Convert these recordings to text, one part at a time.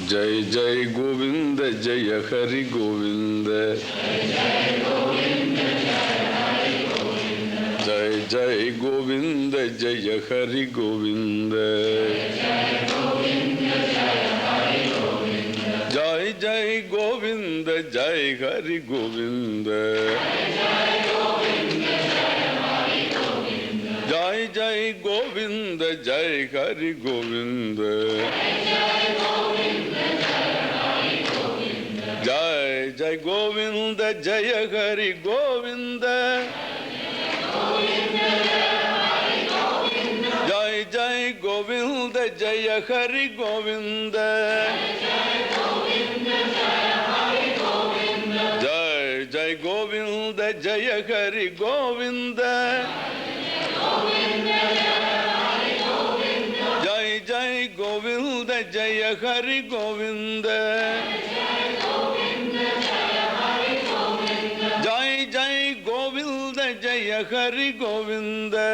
जय जय गोविंद जय हरि गोविंद, जय जय गोविंद जय हरि गोविंद, जय जय गोविंद जय हरि गोविंद, जय जय गोविंद जय हरि गोविंद, जय जय गोविंद जय हरि गोविंद, जय जय गोविंद जय हरि गोविंद, जय जय गोविंद जय हरि गोविंद, जय जय गोविंद जय हरि गोविंद, जय जय गोविंद जय हरि गोविंद, जय जय गोविंद जय हरि गोविंद, जय जय गोविंद जय हरि गोविंद, जय जय गोविंद जय हरि गोविंद,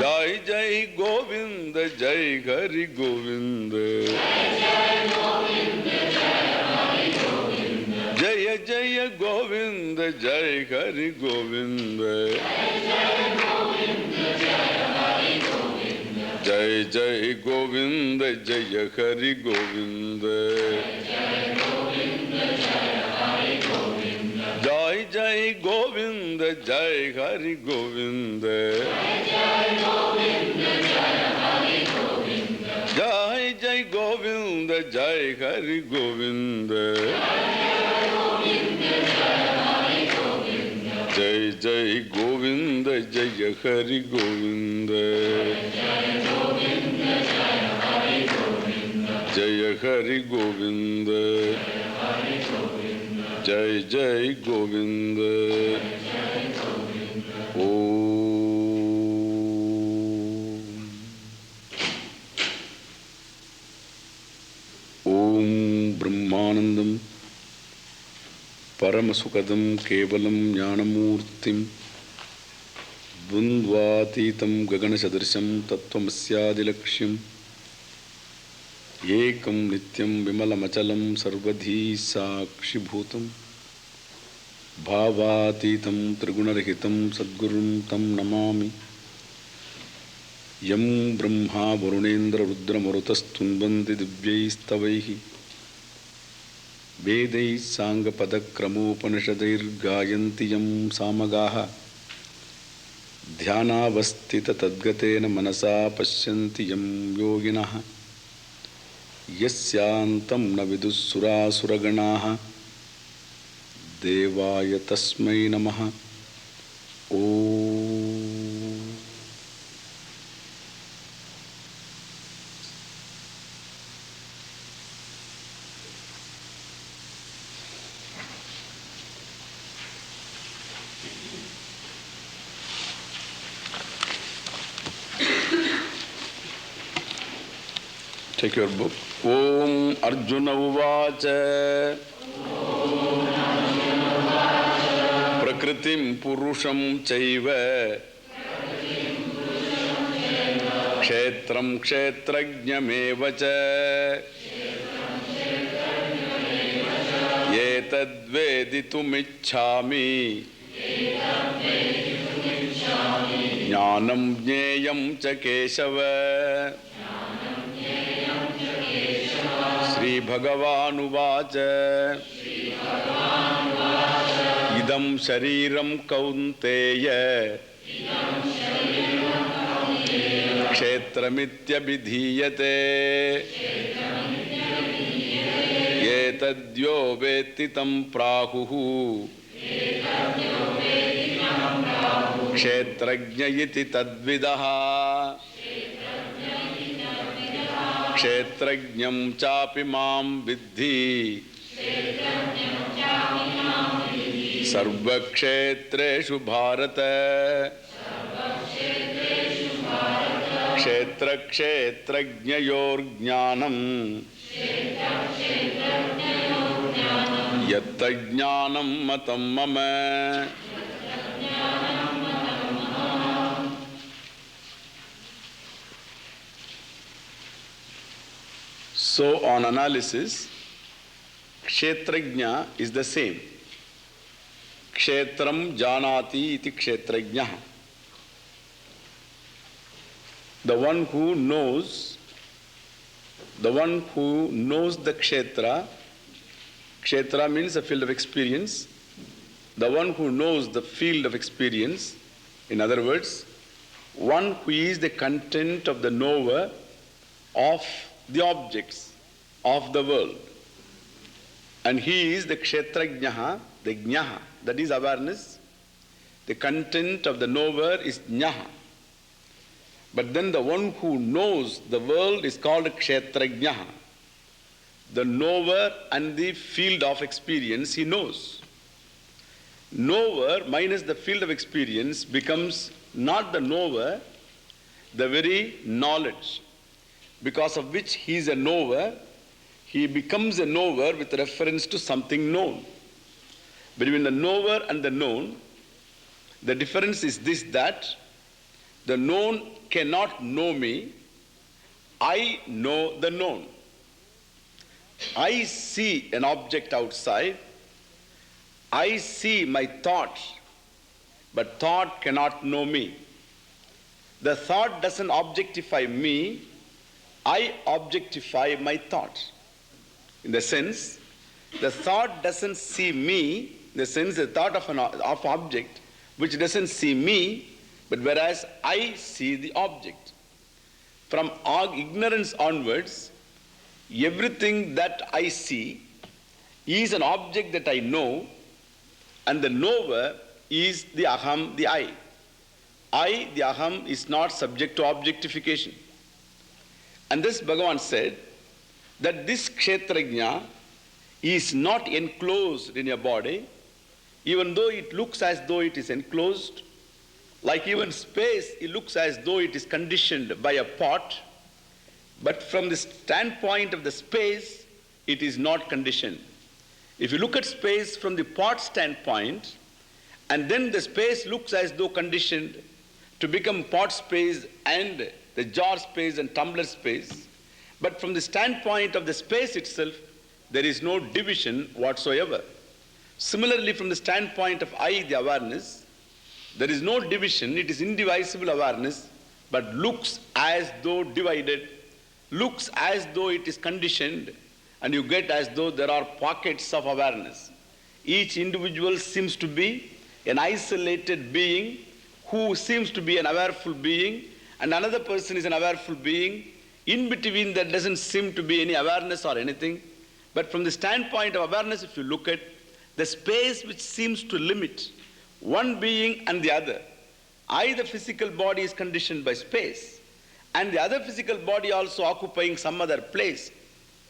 जय जय गोविंद जय हरि गोविंद, जय जय गोविंद जय हरि गोविंद, जय जय गोविंद जय हरि गोविंद, जय हरि गोविंद, जय जय गोविंद। ओम ब्रह्मानंदम परमसुखदं केवलं ज्ञानमूर्तिं द्वन्द्वातीतं गगनसदृशं तत्त्वमस्यादिलक्ष्यम् एकं नित्यं विमलमचलं सर्वधी साक्षिभूतं भावातीतं त्रिगुणरहितं सद्गुरुं तं नमामि। यं ब्रह्मा वरुणेन्द्ररुद्रमरुतस्तुन्वन्ति दिव्यैस्तवैः वेदैः साङ्गपदक्रमोपनिषदैर्गायन्ति यं सामगाः ध्यानावस्थिततद्गतेन मनसा पश्यन्ति यं योगिनः यस्यान्तं न विदुःसुरासुरगणाः देवाय तस्मै नमः। ओम। Take your book. Om Arjuna Uvacha Prakritim Purusham Chaiva Kshetram Kshetrajnamevacha Yetadveditumicchami Jnanam Jneyam Cha Keshava Shri Bhagavanuvāca Idam Shariram Kaunteya Kshetramithyabhidhiyate Yetadyo Vetitam Prahuhu Kshetrajñayiti Tadvidaha Kshetrajñam Chapi Mam Vidhi Sarva Kshetreshu Bharata Kshetra Kshetrajñayor Jnanam Yatta Jnanam Matam Mama. So on analysis, Kshetrajna is the same. Kshetram janati iti kshetrajna. The one who knows the kshetra. Kshetra means a field of experience. The one who knows the field of experience, in other words, one who is the content of the knower of the objects of the world. And he is the kshetrajnaha, the jnaha, that is awareness. The content of the knower is jnaha. But then the one who knows the world is called kshetrajnaha. The knower and the field of experience he knows. Knower minus the field of experience becomes not the knower, the very knowledge, because of which he is a knower. He becomes a knower with reference to something known. Between the knower and the known, the difference is this, that the known cannot know me, I know the known. I see an object outside, I see my thought, but thought cannot know me. The thought doesn't objectify me, I objectify my thought. In the sense, the thought doesn't see me, in the sense the thought of an object which doesn't see me, but whereas I see the object. From ignorance onwards, everything that I see is an object that I know, and the knower is the aham, the I. I, the aham, is not subject to objectification. And this Bhagavan said that this kshetrajna is not enclosed in your body, even though it looks as though it is enclosed. Like even space, it looks as though it is conditioned by a pot, but from the standpoint of the space, it is not conditioned. If you look at space from the pot standpoint, and then the space looks as though conditioned to become pot space and the jar space and tumbler space, but from the standpoint of the space itself, there is no division whatsoever. Similarly, from the standpoint of I, the awareness, there is no division, it is indivisible awareness, but looks as though divided, looks as though it is conditioned, and you get as though there are pockets of awareness. Each individual seems to be an isolated being who seems to be an awareful being, and another person is an awareful being. In between there doesn't seem to be any awareness or anything. But from the standpoint of awareness, if you look at the space which seems to limit one being and the other, I, the physical body, is conditioned by space, and the other physical body also occupying some other place.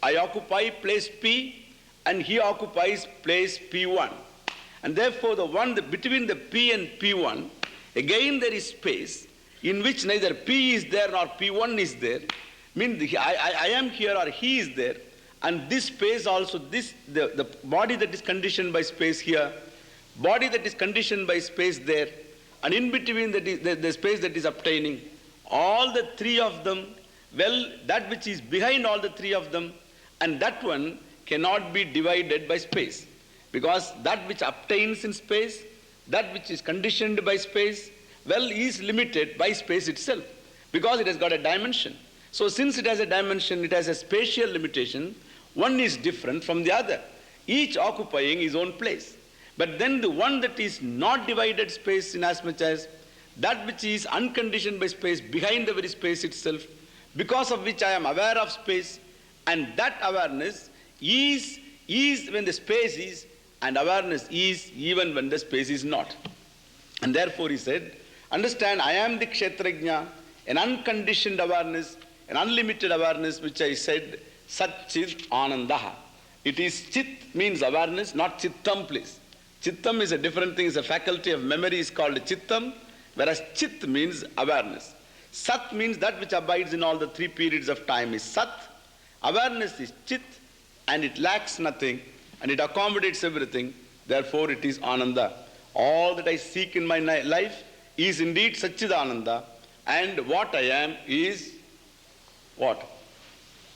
I occupy place P, and he occupies place P1. And therefore the one between the P and P1, again there is space in which neither P is there nor P1 is there. Means I am here or he is there, and this space also, the body that is conditioned by space here, body that is conditioned by space there, and in between the space that is obtaining, all the three of them, well, that which is behind all the three of them, and that one cannot be divided by space, because that which obtains in space, that which is conditioned by space, well, is limited by space itself, because it has got a dimension. So since it has a dimension, it has a spatial limitation, one is different from the other, each occupying his own place. But then the one that is not divided space, in as much as that which is unconditioned by space, behind the very space itself, because of which I am aware of space, and that awareness is when the space is, and awareness is even when the space is not. And therefore he said, understand, I am the kshetrajna, an unconditioned awareness, an unlimited awareness, which I said, Sat Chit Anandaha. It is Chit means awareness, not Chittam, please. Chittam is a different thing, it's a faculty of memory, is called Chittam, whereas Chit means awareness. Sat means that which abides in all the three periods of time is Sat. Awareness is Chit, and it lacks nothing, and it accommodates everything. Therefore it is Ananda. All that I seek in my life is indeed Satchidananda, and what I am is what?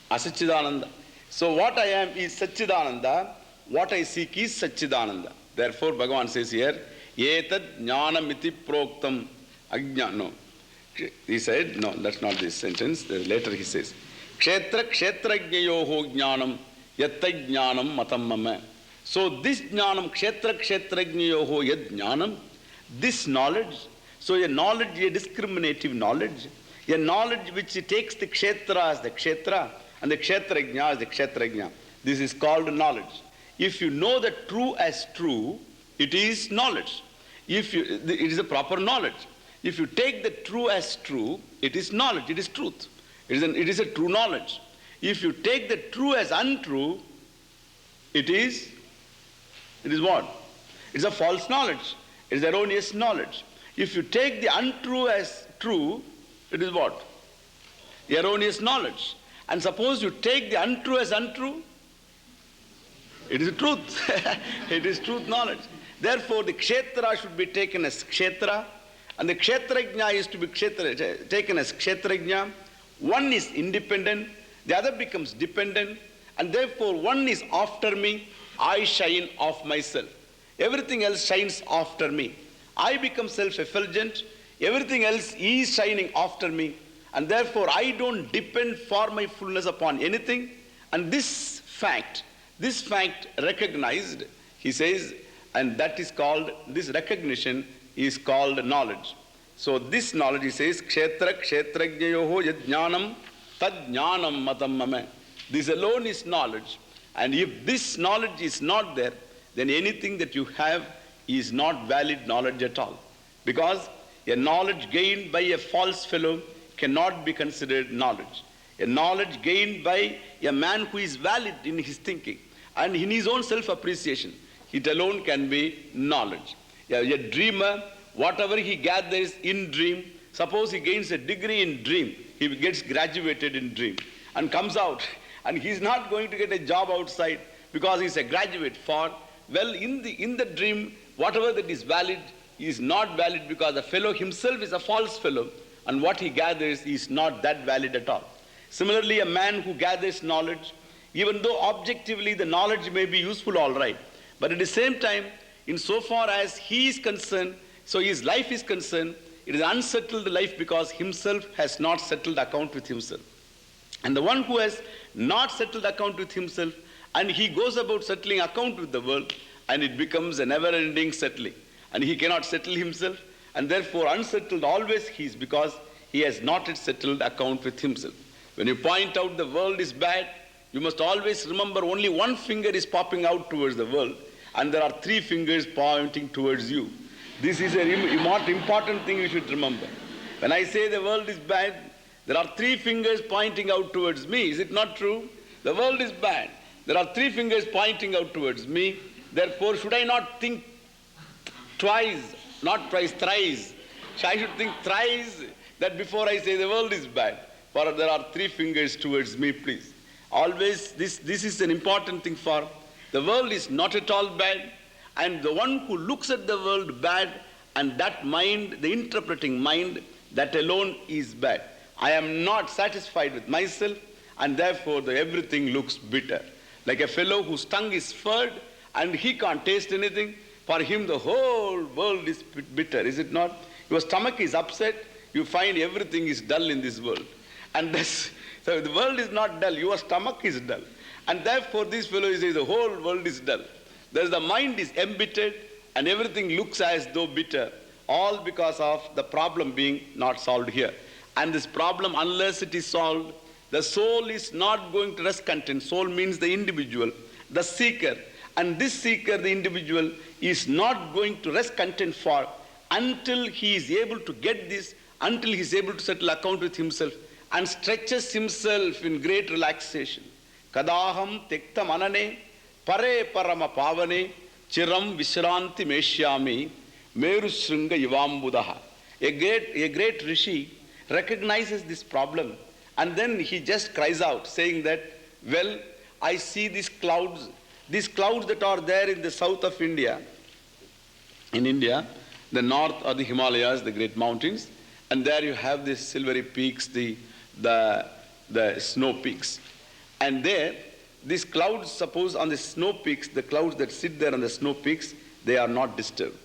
Asatchidananda. So what I am is Satchidananda, what I seek is Satchidananda. Therefore Bhagavan says here, Etad jnanamiti proktam ajna. No. He said, no, that's not this sentence. Later he says, Kshetra kshetrajnayoho jnanam yatta jnanam matam mama. So this jnanam, kshetra kshetrajnayoho yad jnanam, this knowledge, so a knowledge, a discriminative knowledge, a knowledge which takes the kshetra as the kshetra and the kshetrajna as the kshetrajna. This is called knowledge. If you know the true as true, it is knowledge. It is a proper knowledge. If you take the true as true, it is knowledge, it is truth. It is a true knowledge. If you take the true as untrue, it is what? It is a false knowledge. It is erroneous knowledge. If you take the untrue as true, it is what? Erroneous knowledge. And suppose you take the untrue as untrue, it is truth. It is truth knowledge. Therefore, the kshetra should be taken as kshetra, and the kshetrajna is to be taken as kshetrajna. One is independent, the other becomes dependent, and therefore one is after me, I shine off myself. Everything else shines after me. I become self-effulgent, everything else is shining after me, and therefore I don't depend for my fullness upon anything. And this fact recognized, he says, and that is called, this recognition is called knowledge. So this knowledge, he says, kshetra kshetrajnayoho yajnanam tad jnanam matam mama. This alone is knowledge. And if this knowledge is not there, then anything that you have is not valid knowledge at all. Because a knowledge gained by a false fellow cannot be considered knowledge. A knowledge gained by a man who is valid in his thinking and in his own self-appreciation, it alone can be knowledge. A dreamer, whatever he gathers in dream, suppose he gains a degree in dream, he gets graduated in dream and comes out, and he's not going to get a job outside because he's a graduate for, well, in the dream, whatever that is valid is not valid because the fellow himself is a false fellow, and what he gathers is not that valid at all. Similarly, a man who gathers knowledge, even though objectively the knowledge may be useful, all right, but at the same time, insofar as he is concerned, so his life is concerned, it is an unsettled life because himself has not settled account with himself. And the one who has not settled account with himself, and he goes about settling account with the world, and it becomes a never-ending settling. And he cannot settle himself, and therefore unsettled always he is because he has not yet settled account with himself. When you point out the world is bad, you must always remember only one finger is popping out towards the world, and there are three fingers pointing towards you. This is a more important thing you should remember. When I say the world is bad, there are three fingers pointing out towards me. Is it not true? The world is bad. There are three fingers pointing out towards me. Therefore, should I not think twice, not twice, thrice? I should think thrice that before I say the world is bad. For there are three fingers towards me, please. Always, this is an important thing for the world is not at all bad, and the one who looks at the world bad, and that mind, the interpreting mind, that alone is bad. I am not satisfied with myself, and therefore everything looks bitter. Like a fellow whose tongue is furred, and he can't taste anything, for him the whole world is bitter, is it not? Your stomach is upset, you find everything is dull in this world. And so the world is not dull, your stomach is dull. And therefore this fellow says the whole world is dull. Thus the mind is embittered and everything looks as though bitter, all because of the problem being not solved here. And this problem, unless it is solved, the soul is not going to rest content. Soul means the individual, the seeker. And this seeker, the individual, is not going to rest content for until he is able to get this, until he is able to settle account with himself and stretches himself in great relaxation. Kadaham tekta manane pare parama pavane chiram vishranti meshyami meru shringa ivambudaha. A great rishi recognizes this problem, and then he just cries out saying that, well, I see these clouds that are there in the south of India, in India, the north are the Himalayas, the great mountains, and there you have these silvery peaks, the snow peaks. And there, these clouds, suppose on the snow peaks, the clouds that sit there on the snow peaks, they are not disturbed.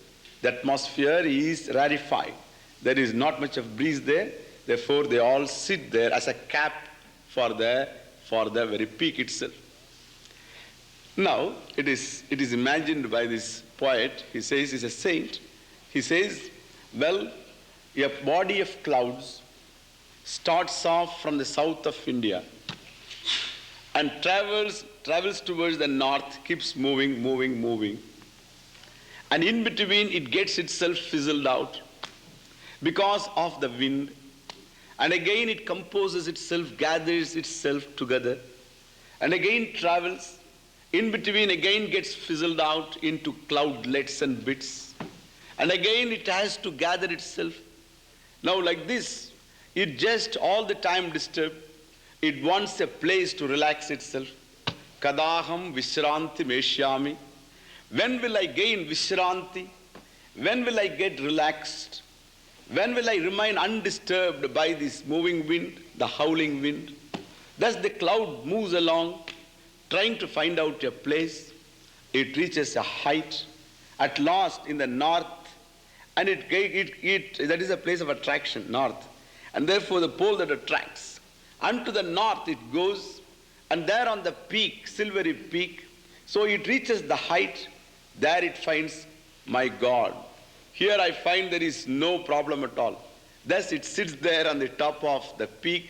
The atmosphere is rarefied. There is not much of breeze there. Therefore, they all sit there as a cap for the very peak itself. Now, it is imagined by this poet. He says he's a saint. He says, well, a body of clouds starts off from the south of India and travels towards the north, keeps moving. And in between, it gets itself fizzled out because of the wind. And again, it composes itself, gathers itself together, and again travels. In between, again gets fizzled out into cloudlets and bits. And again, it has to gather itself. Now, like this, it just all the time disturbed. It wants a place to relax itself. Kadaham Vishranti Meshyami. When will I gain Vishranti? When will I get relaxed? When will I remain undisturbed by this moving wind, the howling wind? Thus the cloud moves along, trying to find out a place. It reaches a height, at last in the north, and that is a place of attraction, north. And therefore the pole that attracts. Unto the north it goes, and there on the peak, silvery peak, so it reaches the height, there it finds my God. Here I find there is no problem at all. Thus it sits there on the top of the peak,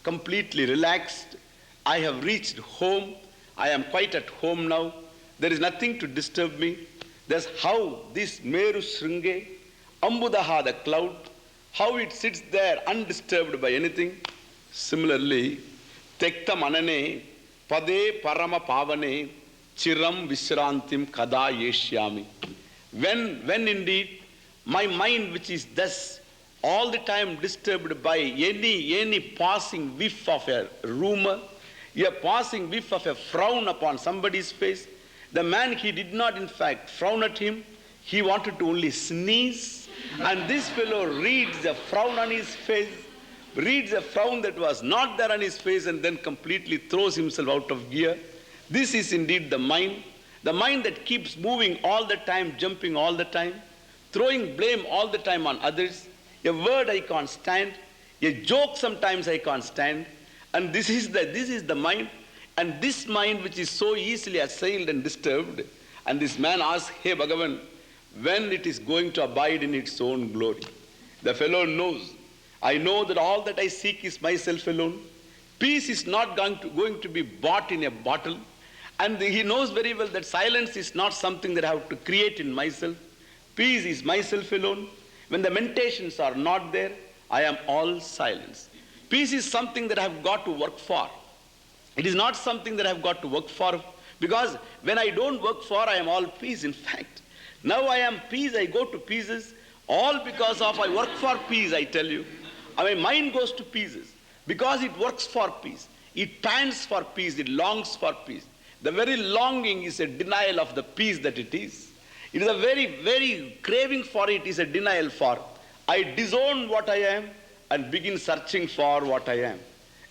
completely relaxed. I have reached home. I am quite at home now. There is nothing to disturb me. That's how this Meru Sringe, Ambudaha, the cloud, how it sits there undisturbed by anything. Similarly, Tekta Manane, Pade Parama Pavane, Chiram Vishrantim Kada Yeshyami. When indeed my mind, which is thus all the time disturbed by any passing whiff of a rumor, a passing whiff of a frown upon somebody's face, the man, he did not in fact frown at him, he wanted to only sneeze, and this fellow reads a frown on his face, reads a frown that was not there on his face, and then completely throws himself out of gear. This is indeed the mind that keeps moving all the time, jumping all the time, throwing blame all the time on others. A word I can't stand, a joke sometimes I can't stand, and this is the mind. And this mind which is so easily assailed and disturbed, and this man asks, hey Bhagavan, when it is going to abide in its own glory? The fellow knows, I know that all that I seek is myself alone. Peace is not going to be bought in a bottle. And he knows very well that silence is not something that I have to create in myself. Peace is myself alone. When the meditations are not there, I am all silence. Peace is something that I have got to work for. It is not something that I have got to work for, because when I don't work for, I am all peace. In fact, now I am peace, I go to pieces, all because of I work for peace, I tell you. My mind goes to pieces because it works for peace. It pants for peace, it longs for peace. The very longing is a denial of the peace that it is. It is a very, very craving for it is a denial for. I disown what I am and begin searching for what I am.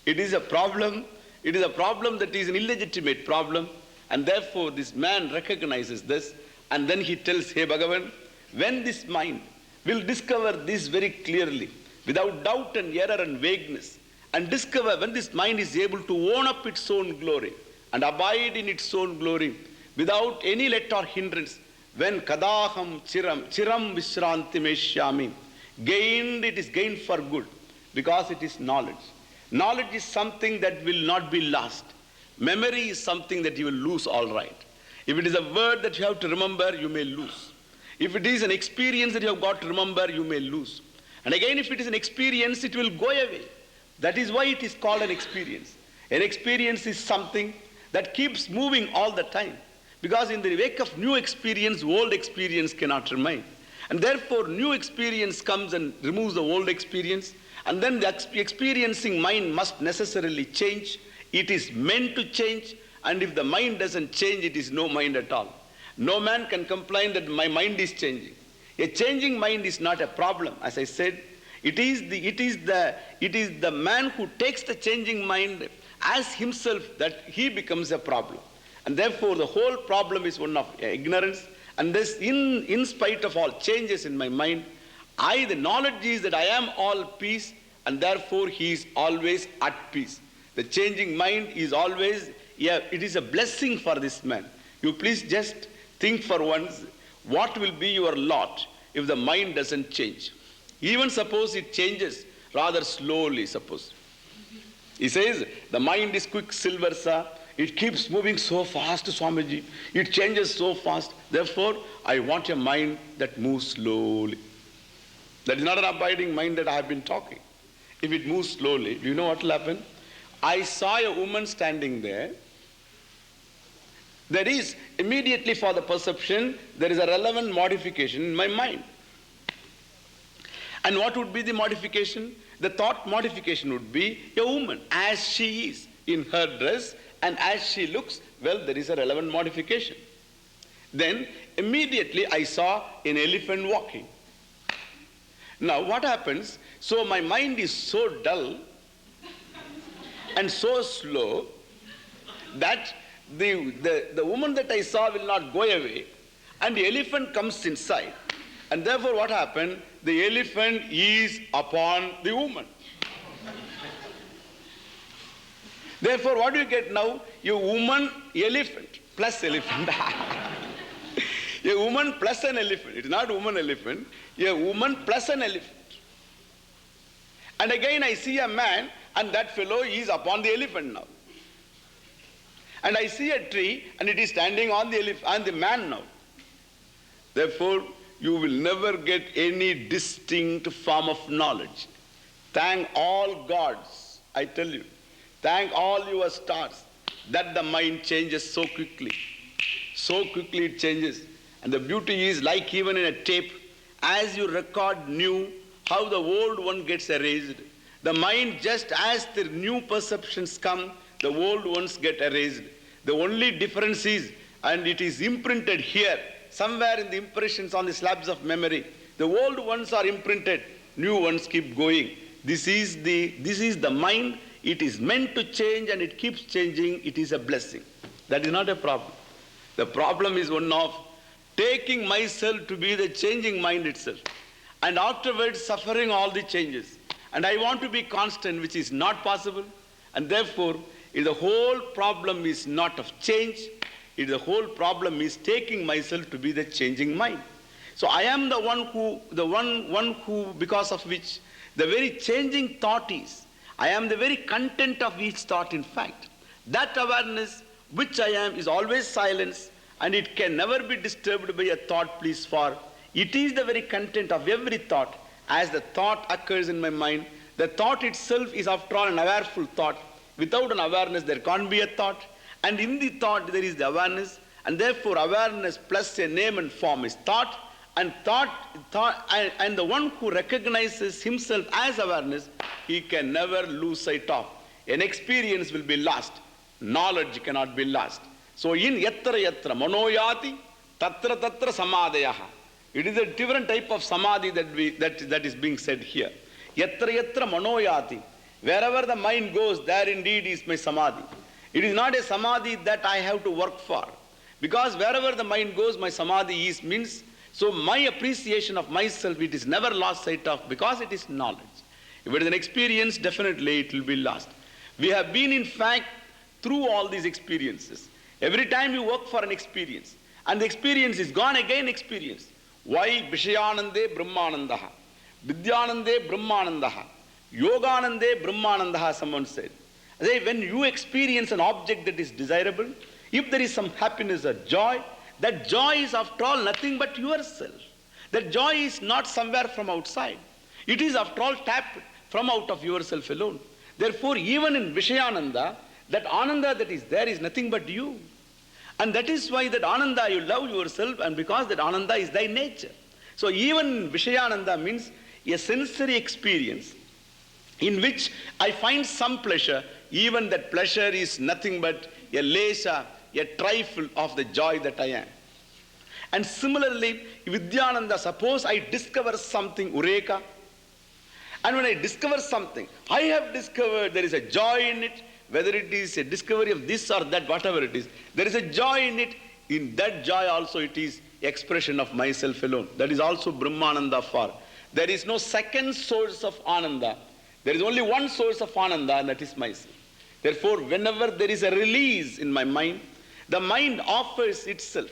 It is a problem. It is a problem that is an illegitimate problem. And therefore this man recognizes this. And then he tells, hey Bhagavan, when this mind will discover this very clearly, without doubt and error and vagueness, and discover when this mind is able to own up its own glory, and abide in its own glory without any let or hindrance, when kadaham chiram vishranti meshyami, gained, it is gained for good, because it is knowledge. Knowledge is something that will not be lost. Memory is something that you will lose all right. If it is a word that you have to remember, you may lose. If it is an experience that you have got to remember, you may lose. And again, if it is an experience, it will go away. That is why it is called an experience. An experience is something that keeps moving all the time. Because in the wake of new experience, old experience cannot remain. And therefore, new experience comes and removes the old experience. And then the experiencing mind must necessarily change. It is meant to change. And if the mind doesn't change, it is no mind at all. No man can complain that my mind is changing. A changing mind is not a problem. As I said, it is the man who takes the changing mind as himself that he becomes a problem. And therefore the whole problem is one of ignorance. And this, in spite of all changes in my mind, the knowledge is that I am all peace, and therefore he is always at peace. The changing mind is always, it is a blessing for this man. You please just think for once, what will be your lot if the mind doesn't change? Even suppose it changes rather slowly, suppose. He says, the mind is quicksilver, sir. It keeps moving so fast, Swamiji. It changes so fast. Therefore, I want a mind that moves slowly. That is not an abiding mind that I have been talking. If it moves slowly, do you know what will happen? I saw a woman standing there. There is, immediately for the perception, there is a relevant modification in my mind. And what would be the modification? The thought modification would be a woman as she is in her dress and as she looks, well, there is a relevant modification. Then immediately I saw an elephant walking. Now what happens? So my mind is so dull and so slow that the woman that I saw will not go away, and the elephant comes inside. And therefore what happened? The elephant is upon the woman. Therefore what do you get now? A woman, elephant, plus elephant. A woman plus an elephant. It is not woman elephant. A woman plus an elephant. And again I see a man, and that fellow is upon the elephant now. And I see a tree, and it is standing on the elephant and the man now. Therefore, you will never get any distinct form of knowledge. Thank all gods, I tell you. Thank all your stars that the mind changes so quickly. So quickly it changes. And the beauty is, like even in a tape, as you record new, how the old one gets erased. The mind, just as the new perceptions come, the old ones get erased. The only difference is, and it is imprinted here, somewhere in the impressions on the slabs of memory, the old ones are imprinted, new ones keep going. This is the mind. It is meant to change, and it keeps changing. It is a blessing. That is not a problem. The problem is one of taking myself to be the changing mind itself, and afterwards suffering all the changes. And I want to be constant, which is not possible. And therefore, the whole problem is not of change. The whole problem is taking myself to be the changing mind. So I am the one who, because of which the very changing thought is. I am the very content of each thought, in fact. That awareness which I am is always silence, and it can never be disturbed by a thought, please, for it is the very content of every thought. As the thought occurs in my mind, the thought itself is after all an awareful thought. Without an awareness there can't be a thought, and in the thought there is the awareness, and therefore awareness plus a name and form is thought, and and the one who recognizes himself as awareness, he can never lose sight of. An experience will be lost, knowledge cannot be lost. So in yatra yatra manoyati tatra tatra samadhayaha. It is a different type of samadhi that is being said here. Yatra yatra manoyati. Wherever the mind goes, there indeed is my samadhi. It is not a samadhi that I have to work for. Because wherever the mind goes, my samadhi is, means, so my appreciation of myself, it is never lost sight of, because it is knowledge. If it is an experience, definitely it will be lost. We have been, in fact, through all these experiences. Every time you work for an experience, and the experience is gone, again experience. Why? Vishayanande Brahmanandaha. Vidyanande Brahmanandaha. Yoganande Brahmanandaha, someone said. When you experience an object that is desirable, if there is some happiness or joy, that joy is after all nothing but yourself. That joy is not somewhere from outside. It is after all tapped from out of yourself alone. Therefore, even in Vishayananda, that Ananda that is there is nothing but you. And that is why that Ananda, you love yourself, and because that Ananda is thy nature. So even Vishayananda means a sensory experience in which I find some pleasure. Even that pleasure is nothing but a lesha, a trifle of the joy that I am. And similarly, Vidyananda, suppose I discover something, Ureka, and when I discover something, I have discovered there is a joy in it, whether it is a discovery of this or that, whatever it is, there is a joy in it. In that joy also it is expression of myself alone. That is also Brahmananda for. There is no second source of Ananda. There is only one source of Ananda, and that is myself. Therefore, whenever there is a release in my mind, the mind offers itself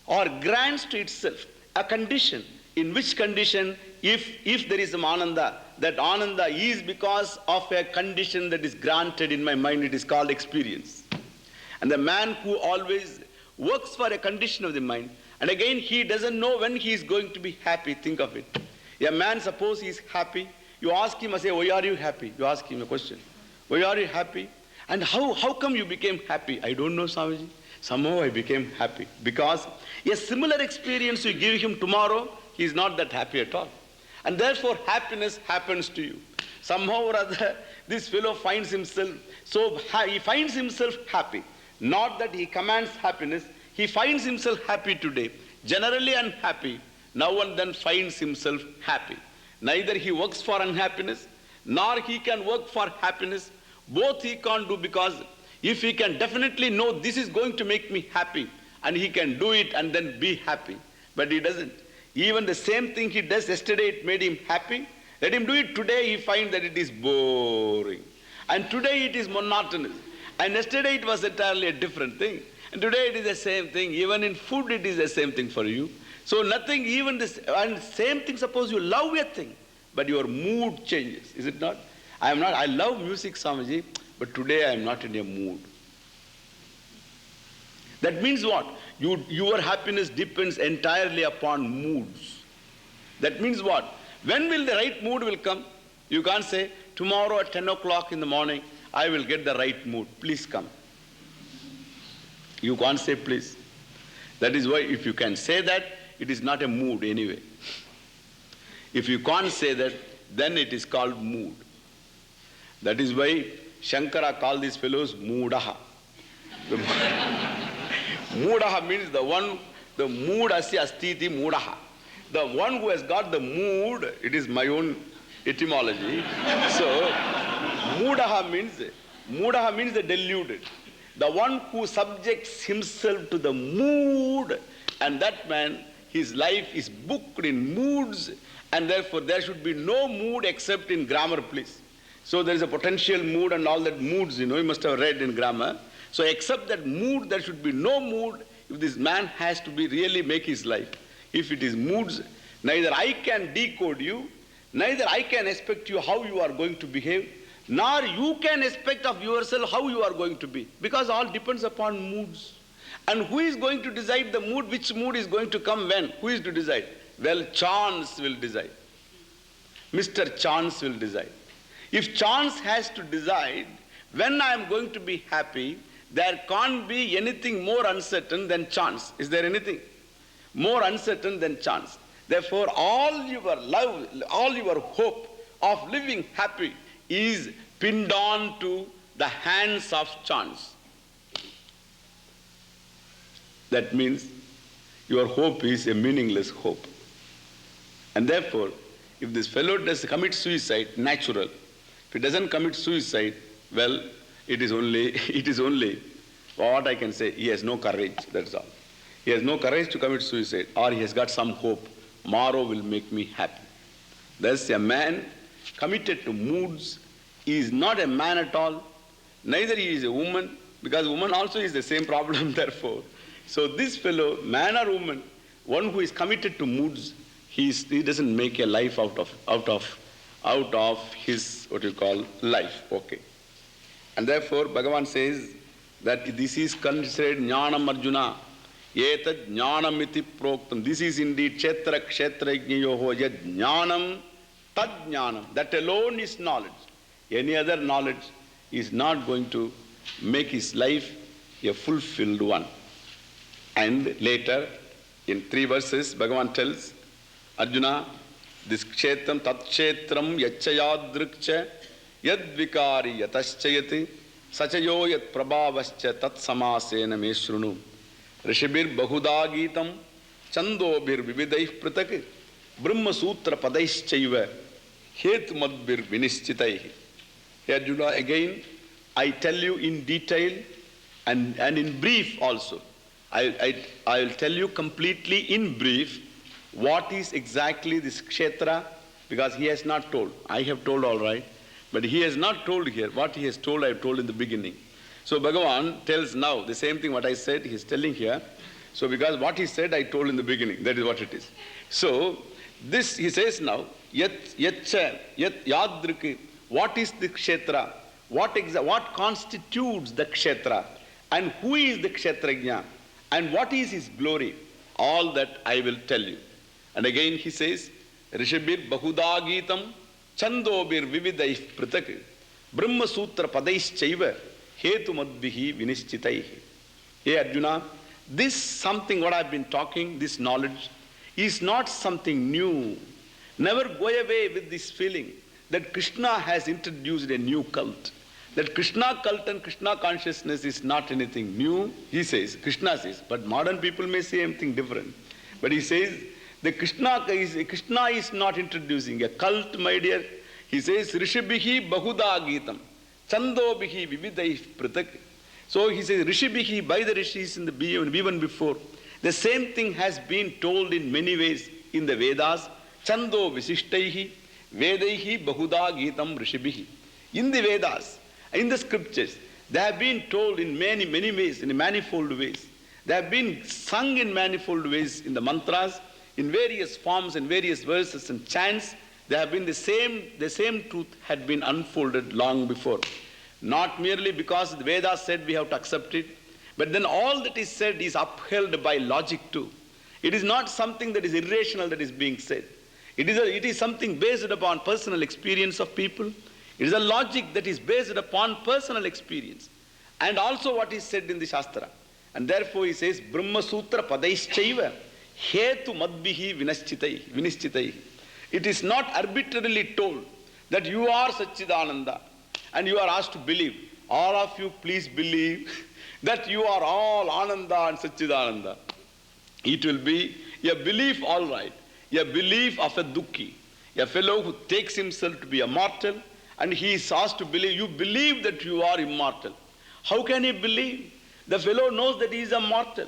or grants to itself a condition. In which condition, if there is some Ananda, that Ananda is because of a condition that is granted in my mind, it is called experience. And the man who always works for a condition of the mind, and again he doesn't know when he is going to be happy, think of it. A man, suppose he is happy, you ask him, I say, why are you happy? You ask him a question. Why are you happy? And how come you became happy? I don't know, Swamiji. Somehow I became happy. Because a similar experience you give him tomorrow, he is not that happy at all. And therefore happiness happens to you. Somehow or other, this fellow finds himself, he finds himself happy. Not that he commands happiness, he finds himself happy today, generally unhappy, now and then finds himself happy. Neither he works for unhappiness, nor he can work for happiness. Both he can't do, because if he can definitely know this is going to make me happy, and he can do it and then be happy, but he doesn't. Even the same thing he does yesterday, it made him happy. Let him do it today, he finds that it is boring. And today it is monotonous. And yesterday it was entirely a different thing. And today it is the same thing. Even in food it is the same thing for you. So nothing, even this, and same thing, suppose you love a thing, but your mood changes, is it not? I love music, Swamiji, but today I am not in a mood. That means what? Your happiness depends entirely upon moods. That means what? When will the right mood will come? You can't say, tomorrow at 10 o'clock in the morning, I will get the right mood. Please come. You can't say please. That is why if you can say that, it is not a mood anyway. If you can't say that, then it is called mood. That is why Shankara called these fellows moodaha. Moodaha means the mood asya astiti moodaha. The one who has got the mood, it is my own etymology. So, moodaha means the deluded. The one who subjects himself to the mood, and that man, his life is booked in moods, and therefore there should be no mood except in grammar, please. So there is a potential mood and all that moods, you must have read in grammar. So except that mood, there should be no mood if this man has to be really make his life. If it is moods, neither I can decode you, neither I can expect you how you are going to behave, nor you can expect of yourself how you are going to be, because all depends upon moods. And who is going to decide the mood? Which mood is going to come when? Who is to decide? Well, chance will decide. Mr. Chance will decide. If chance has to decide when I am going to be happy, there can't be anything more uncertain than chance. Is there anything more uncertain than chance? Therefore, all your love, all your hope of living happy is pinned on to the hands of chance. That means your hope is a meaningless hope. And therefore, if this fellow does commit suicide, natural. If he doesn't commit suicide, well, it is only, what I can say, he has no courage, that's all. He has no courage to commit suicide, or he has got some hope, tomorrow will make me happy. Thus a man committed to moods is not a man at all, neither he is a woman, because woman also is the same problem therefore. So this fellow, man or woman, one who is committed to moods, he doesn't make a life out of his, what you call, life. Okay. And therefore, Bhagavan says that this is considered jnanam Arjuna, etad jnanam iti proktam. This is indeed kshetra kshetrajnayoho yad jnanam tad jnanam. That alone is knowledge. Any other knowledge is not going to make his life a fulfilled one. And later, in 3 verses, Bhagavan tells Arjuna, this kshetram tat kshetram yachayadrikcha yad vikari yataschayati sachayo yat prabhavascha tat samasena me shrunu rishibir bahuda gitam chandobir vividaih pratak brahma sutra padaischaiva hetmadbir vinischitaihi. Here Arjuna again I tell you in detail and in brief also. I'll tell you completely in brief what is exactly this kshetra, because he has not told. I have told all right, but he has not told here. What he has told, I have told in the beginning. So Bhagavan tells now the same thing what I said, he is telling here. So because what he said, I told in the beginning, that is what it is. So this he says now, yat yadrik, what is the kshetra? What constitutes the kshetra? And who is the kshetrajna? And what is his glory? All that I will tell you. And again he says, Rishibir bahudagitam chandobir vividaih pratak brahma sutra padais chaiva hetu madbihi vinischitaihi. Hey Arjuna, this something what I've been talking, this knowledge, is not something new. Never go away with this feeling that Krishna has introduced a new cult. That Krishna cult and Krishna consciousness is not anything new, he says, Krishna says, but modern people may say anything different. But he says, the Krishna is not introducing a cult, my dear. He says, Rishibihi bahuda gitam, chandobihi vividaih pratak. So he says, Rishibihi, by the rishis in the even before. The same thing has been told in many ways in the Vedas. Chando visishtaihi, vedaihi bahuda gitam rishibihi. In the Vedas, in the scriptures, they have been told in many ways, in manifold ways. They have been sung in manifold ways in the mantras, in various forms and various verses and chants. They have been the same truth had been unfolded long before. Not merely because the Vedas said we have to accept it, but then all that is said is upheld by logic too. It is not something that is irrational that is being said. It is something based upon personal experience of people. It is a logic that is based upon personal experience. And also what is said in the Shastra. And therefore he says, Brahma Sutra Padaischaiva Hetu Madbihi Vinischitaihi. It is not arbitrarily told that you are Satchidananda and you are asked to believe. All of you please believe that you are all Ananda and Satchidananda. It will be a belief, all right, a belief of a dukkhi, a fellow who takes himself to be a mortal, and he is asked to believe. You believe that you are immortal. How can he believe? The fellow knows that he is a mortal,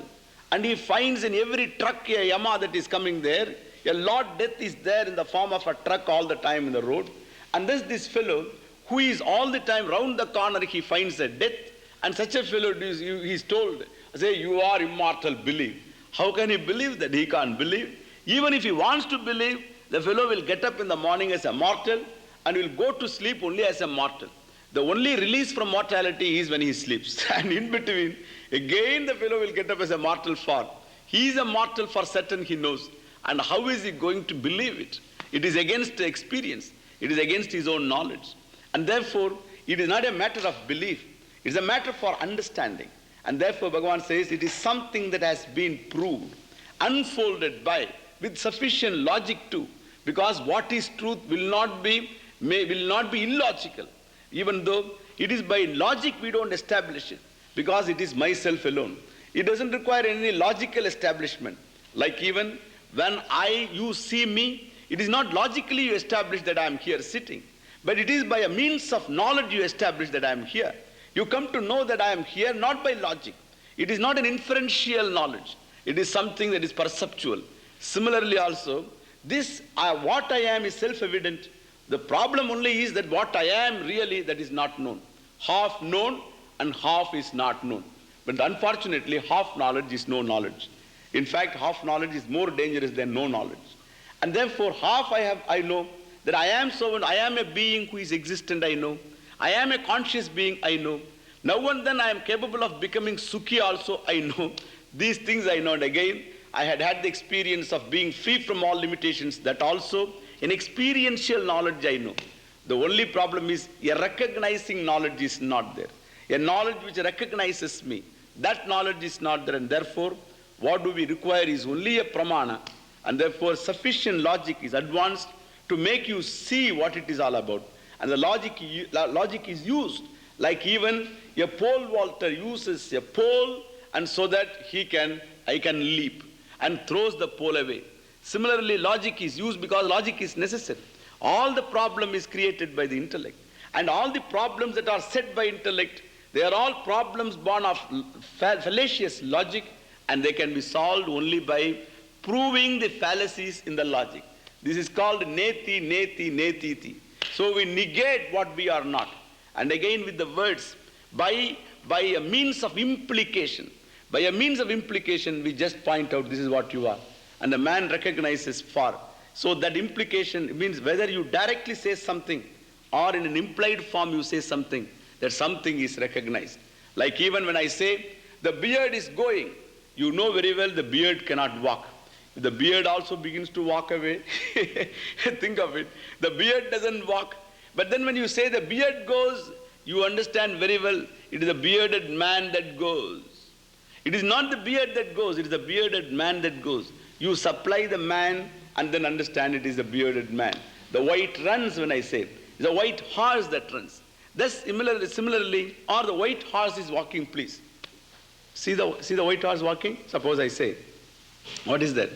and he finds in every truck a yama that is coming there. A Lord Death is there in the form of a truck all the time in the road. And thus this fellow, who is all the time round the corner, he finds a death. And such a fellow, he is told, say, you are immortal, believe. How can he believe that? He can't believe. Even if he wants to believe, the fellow will get up in the morning as a mortal and will go to sleep only as a mortal. The only release from mortality is when he sleeps. And in between, again the fellow will get up as a mortal form. He is a mortal for certain, he knows. And how is he going to believe it? It is against experience. It is against his own knowledge. And therefore, it is not a matter of belief. It is a matter for understanding. And therefore, Bhagavan says it is something that has been proved, unfolded by, with sufficient logic too. Because what is truth will not be illogical. Even though it is by logic we don't establish it. Because it is myself alone. It doesn't require any logical establishment. Like even when you see me, it is not logically you establish that I am here sitting. But it is by a means of knowledge you establish that I am here. You come to know that I am here not by logic. It is not an inferential knowledge. It is something that is perceptual. Similarly also, what I am is self-evident. The problem only is that what I am really, that is not known. Half known and half is not known. But unfortunately, half knowledge is no knowledge. In fact, half knowledge is more dangerous than no knowledge. And therefore, half I know that I am so, I am a being who is existent, I know. I am a conscious being, I know. Now and then I am capable of becoming Sukhi also, I know. These things I know. And again, I had the experience of being free from all limitations. That also, an experiential knowledge I know. The only problem is a recognizing knowledge is not there. A knowledge which recognizes me, that knowledge is not there. And therefore, what do we require is only a pramana. And therefore, sufficient logic is advanced to make you see what it is all about. And the logic is used, like even a pole vaulter uses a pole, and so that I can leap, and throws the pole away. Similarly, logic is used because logic is necessary. All the problem is created by the intellect. And all the problems that are set by intellect, they are all problems born of fallacious logic, and they can be solved only by proving the fallacies in the logic. This is called neti, neti, netiti. So we negate what we are not. And again with the words, by a means of implication. By a means of implication, we just point out this is what you are. And the man recognizes for. So that implication means whether you directly say something or in an implied form you say something, that something is recognized. Like even when I say, the beard is going, you know very well the beard cannot walk. The beard also begins to walk away. Think of it. The beard doesn't walk. But then when you say the beard goes, you understand very well it is the bearded man that goes. It is not the beard that goes, it is the bearded man that goes. You supply the man and then understand it is the bearded man. The white runs when I say, it's a white horse that runs. Thus similarly, or the white horse is walking, please. See the white horse walking? Suppose I say, what is that?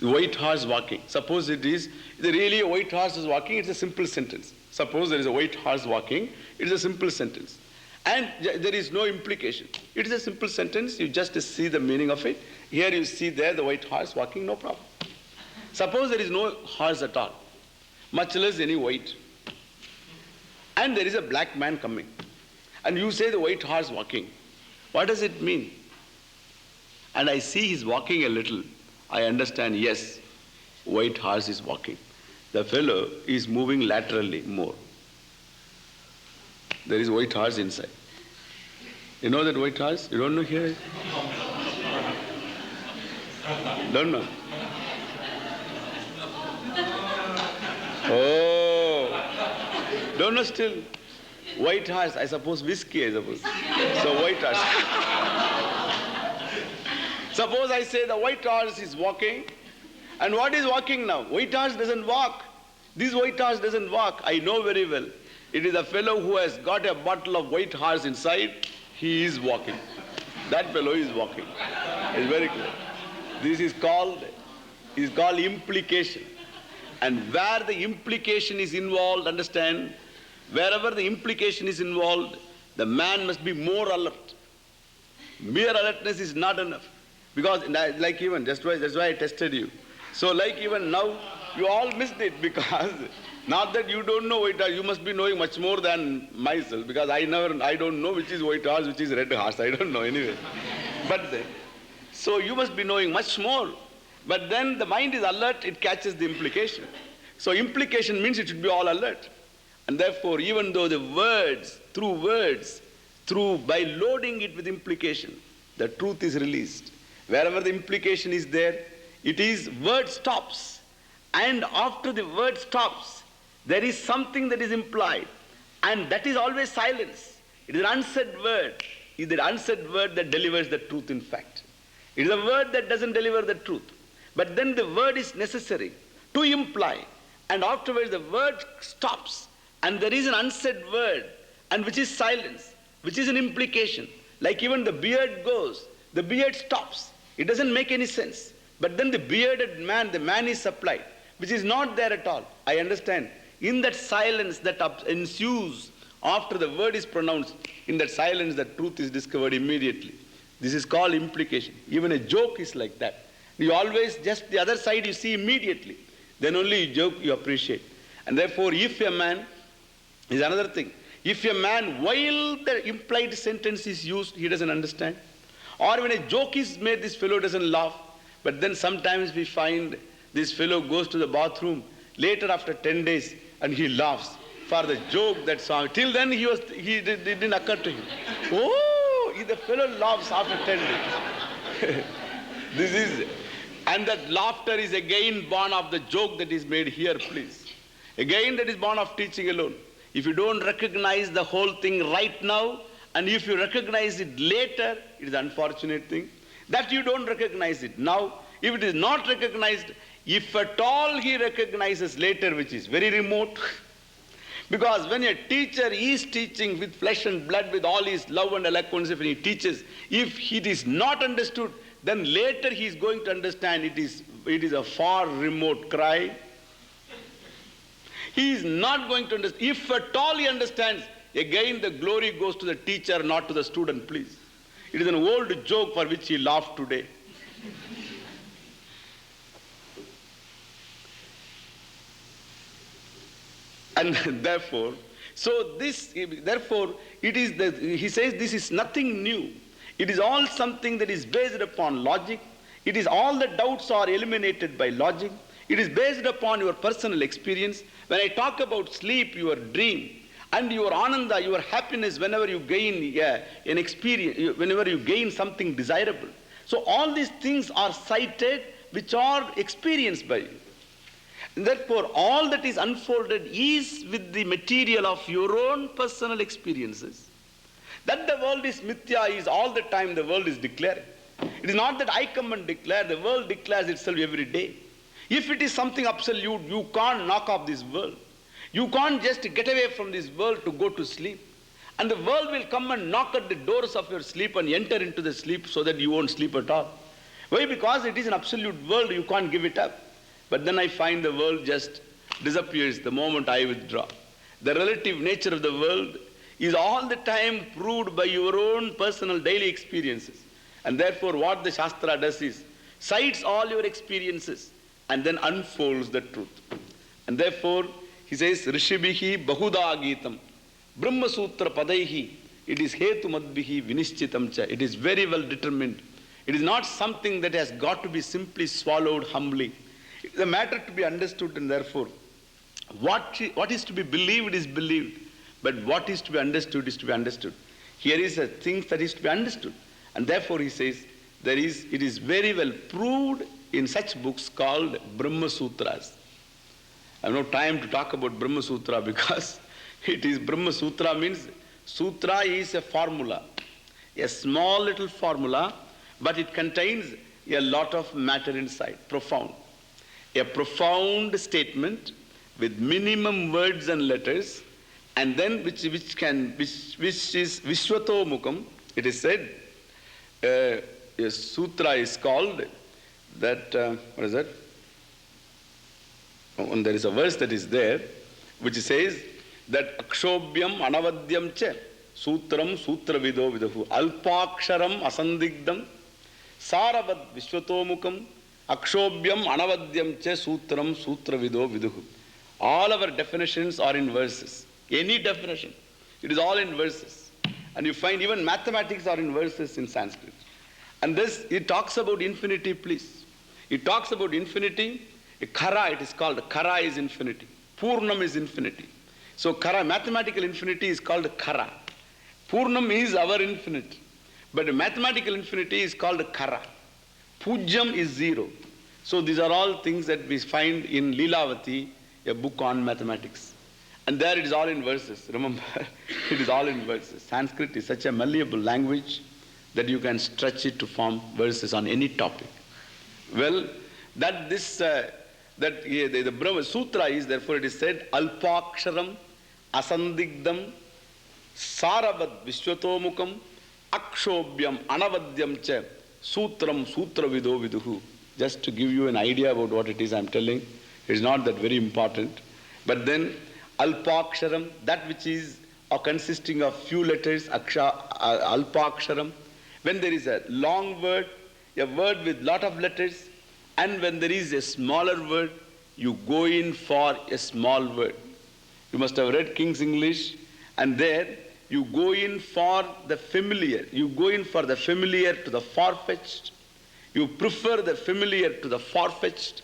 White horse walking. Suppose it is really a white horse is walking, it's a simple sentence. Suppose there is a white horse walking, it is a simple sentence. And there is no implication. It is a simple sentence, you just see the meaning of it. Here you see there the white horse walking, no problem. Suppose there is no horse at all, much less any white. And there is a black man coming. And you say the white horse walking. What does it mean? And I see he's walking a little. I understand, yes, white horse is walking. The fellow is moving laterally more. There is white horse inside. You know that white horse? You don't know here? Don't know? Oh, don't know still? White horse, I suppose whiskey, I suppose. So white horse. Suppose I say the white horse is walking, and what is walking now? White horse doesn't walk. This white horse doesn't walk. I know very well. It is a fellow who has got a bottle of white horse inside. He is walking. That fellow is walking. It's very clear. This is called implication. And where the implication is involved, understand, wherever the implication is involved, the man must be more alert. Mere alertness is not enough. Because like even, that's why I tested you. So like even now, you all missed it because not that you don't know white horse, you must be knowing much more than myself because I don't know which is white horse, which is red horse, I don't know anyway. But then, so you must be knowing much more. But then the mind is alert, it catches the implication. So implication means it should be all alert. And therefore, even though the words, by loading it with implication, the truth is released. Wherever the implication is there, it is word stops. And after the word stops, there is something that is implied. And that is always silence. It is an unsaid word. It is the unsaid word that delivers the truth in fact. It is a word that doesn't deliver the truth. But then the word is necessary to imply. And afterwards the word stops. And there is an unsaid word, and which is silence, which is an implication. Like even the beard goes, the beard stops. It doesn't make any sense. But then the bearded man, the man is supplied, which is not there at all. I understand. In that silence that ensues after the word is pronounced, in that silence the truth is discovered immediately. This is called implication. Even a joke is like that. You always just the other side you see immediately. Then only you joke you appreciate. And therefore if a man, is another thing. If a man, while the implied sentence is used, he doesn't understand. Or when a joke is made, this fellow doesn't laugh. But then sometimes we find this fellow goes to the bathroom later after 10 days and he laughs for the joke that Swami. Till then it didn't occur to him. Oh, the fellow laughs after 10 days. And that laughter is again born of the joke that is made here, please. Again that is born of teaching alone. If you don't recognize the whole thing right now, and if you recognize it later, it is an unfortunate thing that you don't recognize it now. If it is not recognized, if at all he recognizes later, which is very remote, because when a teacher is teaching with flesh and blood, with all his love and eloquence, if he teaches, if it is not understood, then later he is going to understand it is a far remote cry. He is not going to understand. If at all he understands, again the glory goes to the teacher, not to the student, please. It is an old joke for which he laughed today. And therefore, it is he says this is nothing new. It is all something that is based upon logic. It is all the doubts are eliminated by logic. It is based upon your personal experience. When I talk about sleep, your dream, and your ananda, your happiness, whenever you gain an experience, whenever you gain something desirable. So all these things are cited which are experienced by you. And therefore, all that is unfolded is with the material of your own personal experiences. That the world is mithya is all the time the world is declaring. It is not that I come and declare, the world declares itself every day. If it is something absolute, you can't knock off this world. You can't just get away from this world to go to sleep. And the world will come and knock at the doors of your sleep and enter into the sleep so that you won't sleep at all. Why? Because it is an absolute world, you can't give it up. But then I find the world just disappears the moment I withdraw. The relative nature of the world is all the time proved by your own personal daily experiences. And therefore what the Shastra does is, cites all your experiences and then unfolds the truth. And therefore, he says, Rishibihi Bahuda Gitam, Brahma Sutra Padaihi, it is Hetu Madbihi Vinishchitam cha. It is very well determined. It is not something that has got to be simply swallowed humbly. It is a matter to be understood, and therefore, what is to be believed is believed, but what is to be understood is to be understood. Here is a thing that is to be understood. And therefore he says, it is very well proved in such books called Brahma Sutras. I have no time to talk about Brahma Sutra because it is Brahma Sutra means Sutra is a formula, a small little formula, but it contains a lot of matter inside, profound. A profound statement with minimum words and letters, and then which is Vishwato Mukam. It is said, a sutra is called that, what is that? And there is a verse that is there, which says that Akshobhyam Anavadyam Cha Sutram Sutra Vido Vidahu Alpaksharam Asandigdam Saravad Vishwatomukam Akshobhyam Anavadyam Cha Sutram Sutra Vido Viduhu. All our definitions are in verses. Any definition, it is all in verses. And you find even mathematics are in verses in Sanskrit. And this, it talks about infinity, please. It talks about infinity. Kara, it is called. Kara is infinity. Purnam is infinity. So Kara, mathematical infinity is called Kara. Purnam is our infinity. But mathematical infinity is called Kara. Pujyam is zero. So these are all things that we find in Leelavati, a book on mathematics. And there it is all in verses. Remember, it is all in verses. Sanskrit is such a malleable language that you can stretch it to form verses on any topic. Well, the Brahma Sutra is, therefore it is said, Alpaksharam, Asandigdam, Saravad Vishwatomukam, Akshobhyam, Anavadyam cha, Sutram, Sutra Vido Viduhu. Just to give you an idea about what it is I am telling, it is not that very important. But then, Alpaksharam, that which is consisting of few letters, Alpaksharam. When there is a long word, a word with lot of letters, and when there is a smaller word, you go in for a small word. You must have read King's English, and there you go in for the familiar. You go in for the familiar to the far-fetched. You prefer the familiar to the far-fetched.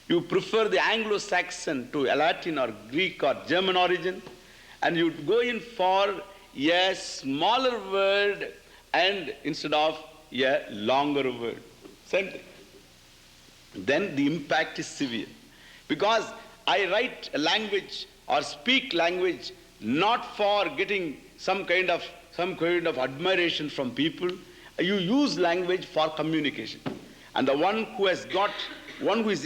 You prefer the Anglo-Saxon to a Latin or Greek or German origin, and you go in for a smaller word and instead of a longer word. Same thing. Then the impact is severe. Because I write a language or speak language not for getting some kind of admiration from people. You use language for communication. And the one who is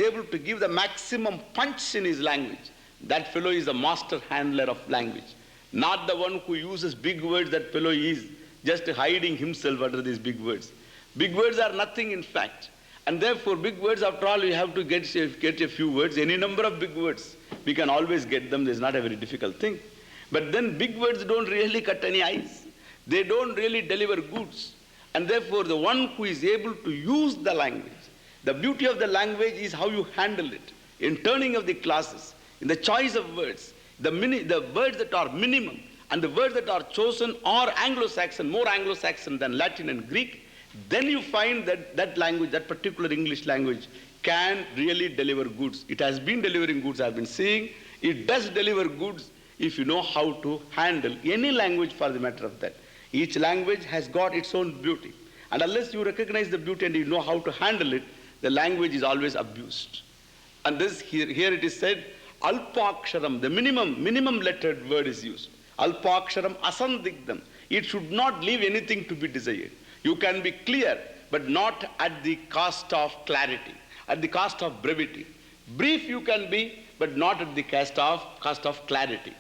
able to give the maximum punch in his language, that fellow is a master handler of language. Not the one who uses big words, that fellow is just hiding himself under these big words. Big words are nothing in fact. And therefore big words, after all, you have to get a few words, any number of big words. We can always get them. There's not a very difficult thing. But then big words don't really cut any ice. They don't really deliver goods. And therefore, the one who is able to use the language, the beauty of the language is how you handle it. In turning of the classes, in the choice of words, the words that are minimum and the words that are chosen are Anglo-Saxon, more Anglo-Saxon than Latin and Greek, then you find that that language, that particular English language, can really deliver goods. It has been delivering goods, I've been seeing. It does deliver goods if you know how to handle any language for the matter of that. Each language has got its own beauty. And unless you recognize the beauty and you know how to handle it, the language is always abused. And this here it is said, alpaksharam, the minimum lettered word is used. Alpaksharam asandigdam. It should not leave anything to be desired. You can be clear, but not at the cost of clarity, at the cost of brevity. Brief you can be, but not at the cost of clarity.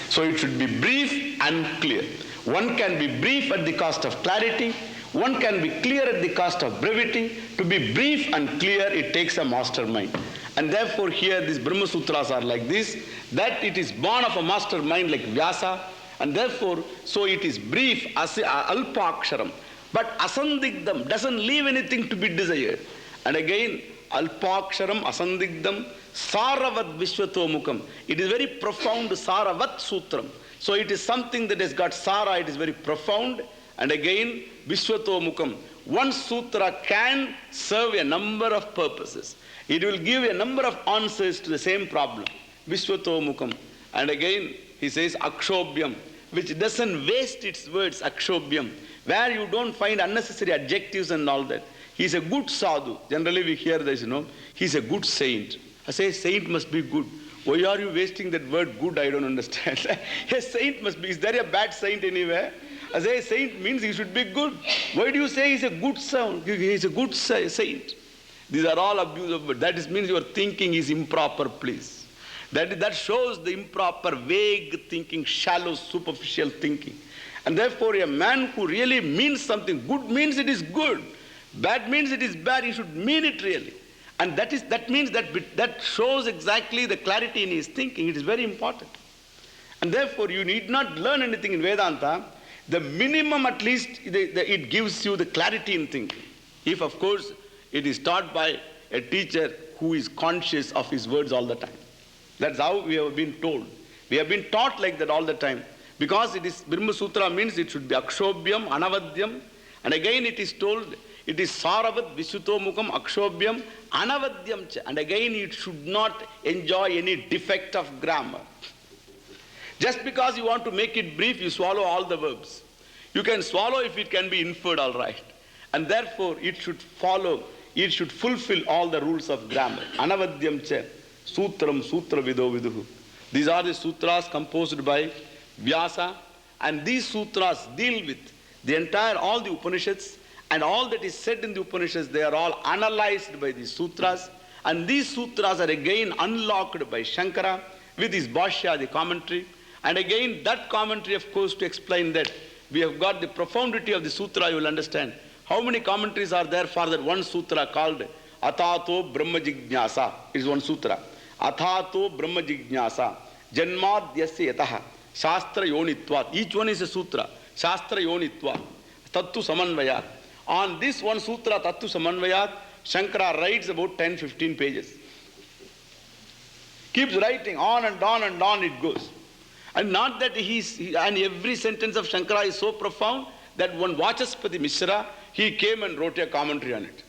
So it should be brief and clear. One can be brief at the cost of clarity. One can be clear at the cost of brevity. To be brief and clear, it takes a mastermind. And therefore here these Brahma Sutras are like this, that it is born of a mastermind like Vyasa, and therefore, so it is brief, alpaksharam, but asandigdam, doesn't leave anything to be desired. And again, alpaksharam asandigdam, saravat vishwatomukam. It is very profound, saravat sutram. So it is something that has got sara, it is very profound. And again, vishwatomukam. One sutra can serve a number of purposes. It will give a number of answers to the same problem. Vishwatomukam. And again, he says akshobhyam, which doesn't waste its words, akshobhyam, where you don't find unnecessary adjectives and all that. He's a good sadhu. Generally we hear this, he's a good saint. I say saint must be good. Why are you wasting that word good? I don't understand. A saint must be. Is there a bad saint anywhere? I say saint means he should be good. Why do you say he's a good sound? He's a good saint. These are all abuse of words. That means your thinking is improper, please. That shows the improper, vague thinking, shallow, superficial thinking. And therefore a man who really means something, good means it is good. Bad means it is bad. He should mean it really. And that means that shows exactly the clarity in his thinking. It is very important. And therefore you need not learn anything in Vedanta. The minimum at least, it gives you the clarity in thinking. If of course it is taught by a teacher who is conscious of his words all the time. That's how we have been told. We have been taught like that all the time. Because it is, Brahma Sutra means it should be akshobhyam, anavadyam. And again it is told, it is saravat visutomukam akshobhyam anavadyam cha. And again it should not enjoy any defect of grammar. Just because you want to make it brief, you swallow all the verbs. You can swallow if it can be inferred, all right. And therefore it should follow, it should fulfill all the rules of grammar. Anavadyam cha, sutram sutra vido viduhu. These are the sutras composed by Vyasa, and these sutras deal with the entire, all the Upanishads, and all that is said in the Upanishads, they are all analyzed by these sutras, and these sutras are again unlocked by Shankara with his Bhashya, the commentary, and again that commentary, of course, to explain that we have got the profundity of the sutra, you will understand. How many commentaries are there for that one sutra called Athato Brahma Jignasa? It is one sutra. Athato Brahma Jignasa Janmadyasya Yataha Shastra Yonitvat. Each one is a sutra. Shastra Yonitvat. Tattu Samanvayat. On this one sutra, Tattu Samanvayat, Shankara writes about 10-15 pages. Keeps writing on and on and on it goes. And not that and every sentence of Shankara is so profound that one Vachaspati Mishra, he came and wrote a commentary on it.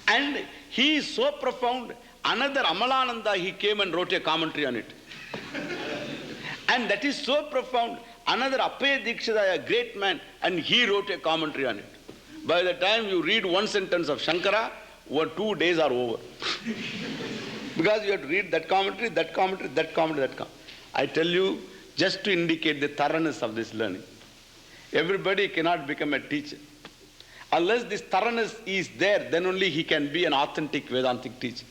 And he is so profound, another Amalananda, he came and wrote a commentary on it. And that is so profound, another Appaya Dikshita, a great man, and he wrote a commentary on it. By the time you read one sentence of Shankara, 2 days are over. Because you have to read that commentary, that commentary, that commentary, that commentary. I tell you, just to indicate the thoroughness of this learning. Everybody cannot become a teacher. Unless this thoroughness is there, then only he can be an authentic Vedantic teacher.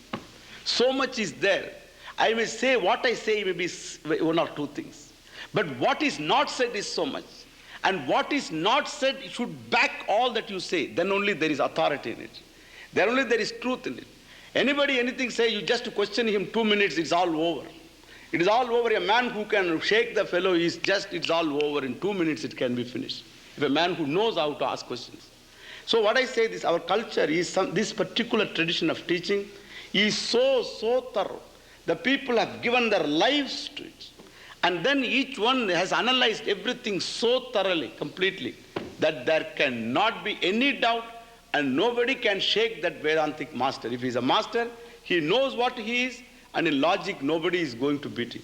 So much is there. I may say, what I say may be 1 or 2 things. But what is not said is so much. And what is not said should back all that you say. Then only there is authority in it. Then only there is truth in it. Anybody, anything say, you just question him 2 minutes, it's all over. It is all over. A man who can shake the fellow it's all over. In 2 minutes it can be finished. If a man who knows how to ask questions. So what I say this, our culture is this particular tradition of teaching is so thorough. The people have given their lives to it. And then each one has analyzed everything so thoroughly, completely, that there cannot be any doubt and nobody can shake that Vedantic master. If he is a master, he knows what he is, and in logic nobody is going to beat him.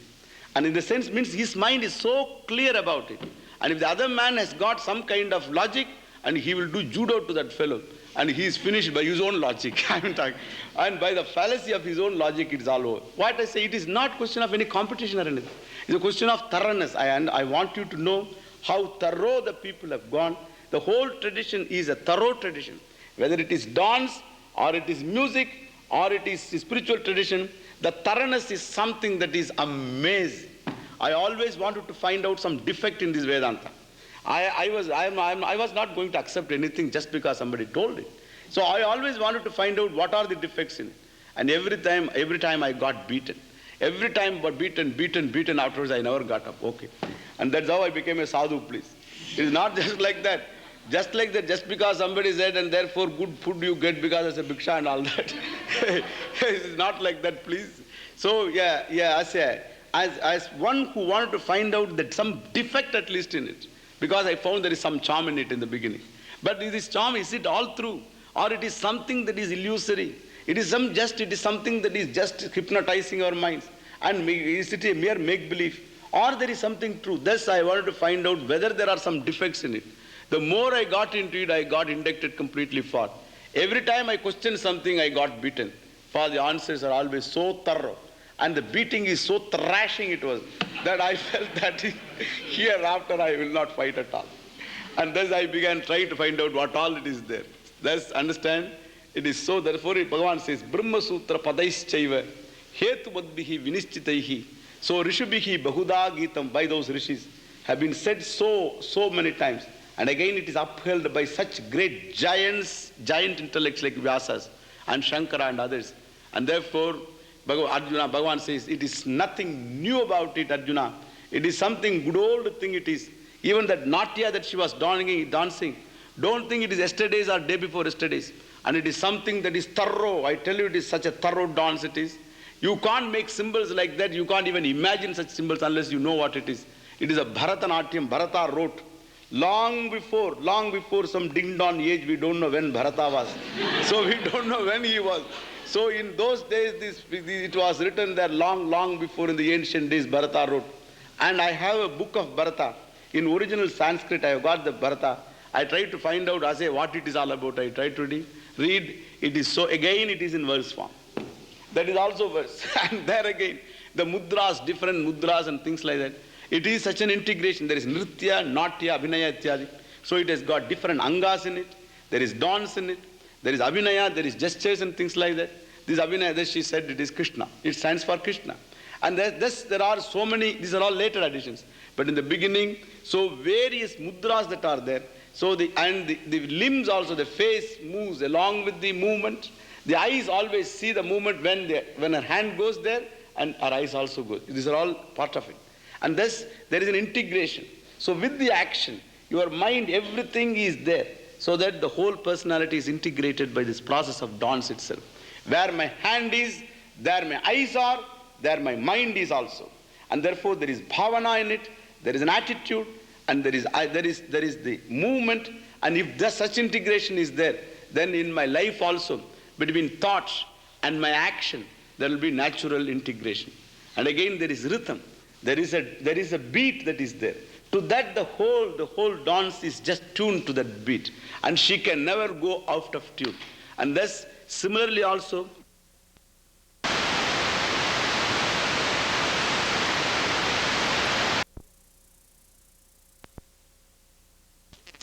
And in the sense means his mind is so clear about it. And if the other man has got some kind of logic, and he will do judo to that fellow, and he is finished by his own logic. And by the fallacy of his own logic, it is all over. What I say, it is not question of any competition or anything. It's a question of thoroughness. And I want you to know how thorough the people have gone. The whole tradition is a thorough tradition. Whether it is dance, or it is music, or it is spiritual tradition, the thoroughness is something that is amazing. I always wanted to find out some defect in this Vedanta. I was not going to accept anything just because somebody told it. So I always wanted to find out what are the defects in it. And every time I got beaten. Every time but beaten, afterwards I never got up. Okay. And that's how I became a sadhu, please. It is not just like that. Just like that, just because somebody said, and therefore good food you get because it's a bhiksha and all that. It's not like that, please. So, as one who wanted to find out that some defect at least in it, because I found there is some charm in it in the beginning. But this charm, is it all true? Or it is something that is illusory? It is something that is just hypnotizing our minds. And is it a mere make-believe? Or there is something true? Thus I wanted to find out whether there are some defects in it. The more I got into it, I got inducted completely for. Every time I questioned something, I got beaten. For the answers are always so thorough. And the beating is so thrashing it was, that I felt that hereafter I will not fight at all. And thus I began trying to find out what all it is there. Thus, understand, it is so, therefore Bhagavan says, Brahma Sutra Padaischaiva Hetu Vadbihi Vinischitaihi. So Rishubhihi Bahuda Gitam, by those rishis, have been said so many times. And again it is upheld by such great giant intellects like Vyasas and Shankara and others. And therefore, Bhagavan says, it is nothing new about it, Arjuna. It is something good old thing it is. Even that Natya that she was dancing, don't think it is yesterday's or day before yesterday's. And it is something that is thorough. I tell you, it is such a thorough dance it is. You can't make symbols like that. You can't even imagine such symbols unless you know what it is. It is a Bharatanatyam. Bharata wrote. Long before some ding-dong age, we don't know when Bharata was. So we don't know when he was. So in those days, it was written there long before in the ancient days, Bharata wrote. And I have a book of Bharata. In original Sanskrit, I have got the Bharata. I tried to find out, I say, what it is all about. I tried to read. It is so, again, it is in verse form. That is also verse. And there again, the mudras, different mudras and things like that. It is such an integration. There is nritya, natya, abhinaya, ityadi. So it has got different angas in it. There is dance in it. There is abhinaya, there is gestures and things like that. This abhinaya, that she said, it is Krishna. It stands for Krishna. And there are so many, these are all later additions. But in the beginning, so various mudras that are there. So the limbs also, the face moves along with the movement. The eyes always see the movement when her hand goes there, and her eyes also go. These are all part of it. And thus, there is an integration. So with the action, your mind, everything is there. So that the whole personality is integrated by this process of dance itself. Where my hand is, there my eyes are, there my mind is also. And therefore, there is bhavana in it, there is an attitude, and there is the movement. And if such integration is there, then in my life also, between thoughts and my action, there will be natural integration. And again, there is rhythm. There is a beat that is there. To that, the whole dance is just tuned to that beat. And she can never go out of tune. And thus, similarly also,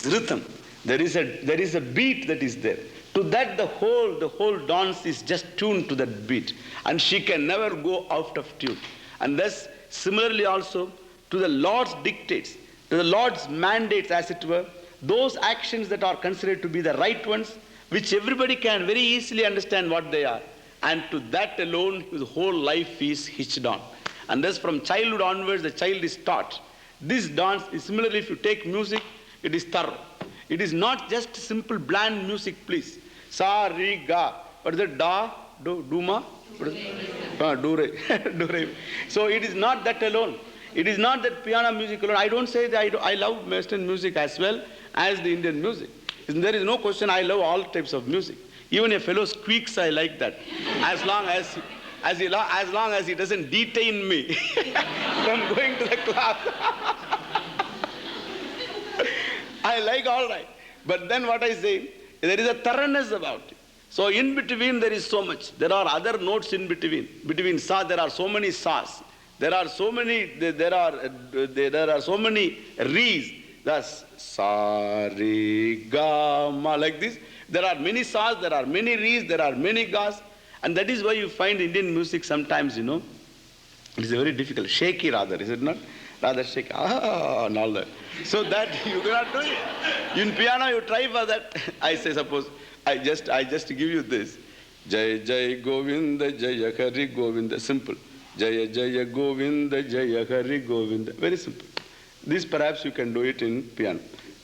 rhythm. There is a beat that is there. To that, the whole dance is just tuned to that beat. And she can never go out of tune. And thus, similarly also, to the Lord's dictates, to the Lord's mandates, as it were, those actions that are considered to be the right ones, which everybody can very easily understand what they are, and to that alone his whole life is hitched on. And thus from childhood onwards the child is taught. This dance is similarly, if you take music, it is thorough. It is not just simple bland music, please. Sa, re, ga. What is it? Da, do, ma? What is it? Do, re. Do, re. So it is not that alone. It is not that piano music alone. I don't say that I love Western music as well as the Indian music. There is no question, I love all types of music. Even a fellow squeaks, I like that. As long as he doesn't detain me from going to the class. I like all right. But then what I say, there is a thoroughness about it. So in between there is so much. There are other notes in between. Between sa, there are so many sas. There are so many re's. Thus, sa, re, ga, ma, like this. There are many sas, there are many re's, there are many gas. And that is why you find Indian music sometimes, it is very difficult. Shaky rather, is it not? Rather shaky. And all that. So that you cannot do it. In piano you try for that. I say, suppose, I just give you this. Jai Jai Govinda Jaya Hari Govinda. Simple. Jaya Jaya Govinda Jaya Hari Govinda. Very simple. This perhaps you can do it in piano.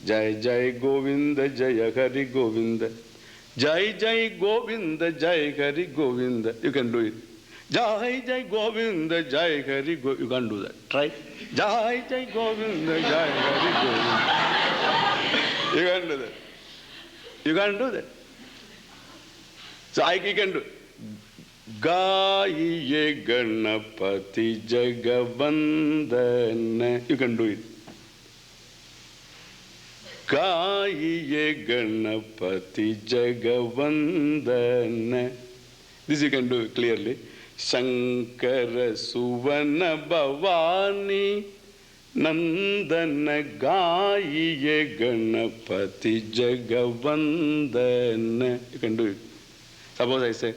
Jai Jai Govinda Jaya Hari Govinda. Jai Jai Govinda Jai Hari Govinda. You can do it. Jai Jai Govinda Jai Hari Govinda. You can't do that. Try. Jai Jai Govinda Jai Hari Govinda. You can't do that. You can't do that. So you can do it. Gaiye Ganapati Jagavandana. You can do it. Gaiye Ganapati Jagavandana. This you can do clearly. Shankara Suvana Bhavani Nandana Gaiye Ganapati Jagavandana. You can do it. Suppose I say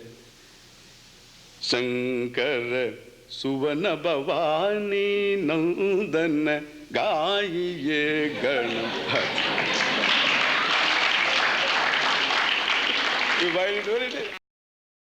Shankara Suvana Bhavani Nandana Gaiye Ganapati. You find it very